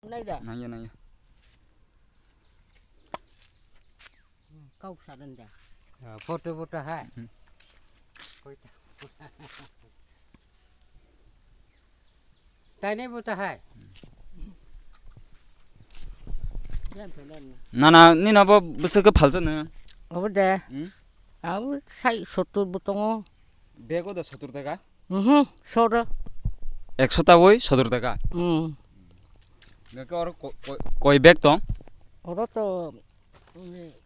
Naya. Kau saran dah. Foto hai. Tani foto hai. 나나 니나 뭐 무슨 그 팔잖아. 어디? 아우 사이 소뚜 부통어. 배고도 서두르다가. 소르. 액소다 보이 서두르다가. 내가 어로 거의 백동. 어로또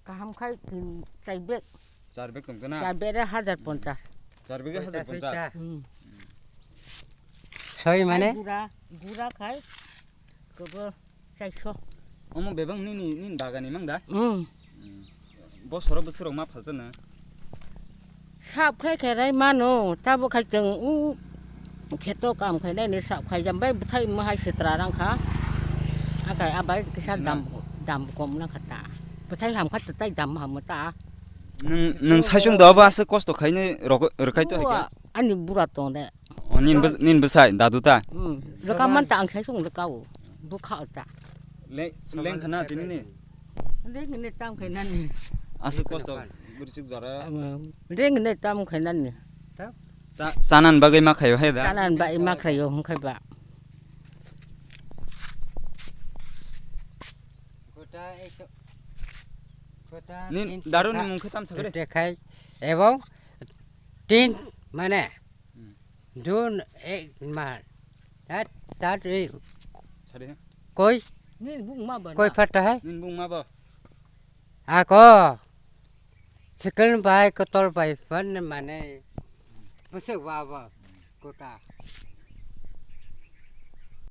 kahamkai kin caibek. Carbek tum kena. Caibeknya 1050. Carbeknya 1050. Soi mana? Gura kai. Kebo caisho. 어머 배방 닌 바가니 망다. 뭐 서로 부스러 마 팔잖아. Sạp khai khai đấy mà nó ta bộ khai chừng khai to cảm khai đấy này sạp khai dầm bay thay mà hai sự tra đang khá cái abai cái sao dầm cũng là khát ta bộ thay hàm khát tay dầm hàm mà ta 능 사중 넣어봐서 코스도 가이네 이렇게 또 할게. 아니 물었던 데 닌 부사이 나도다. 그러니까 땅 khai xuống được câu bu khảo ta 랭 하나 되니. đấy người tam khai năn 아스 코스도 그렇지 저라. đấy người tam khai năn 사난 바게 막 해요 해다. 사난 바이 막 khai không khai bạ 닌 나루니 뭉크 탐사 그래. Khai. Ebong tin mana? Dun mà đã đi 잘해. coi nên bung mà bẩn coi phát hai. 닌 뭉마 봐. À có sekali baik kotol baik, pan mana? Masuk bawa kota.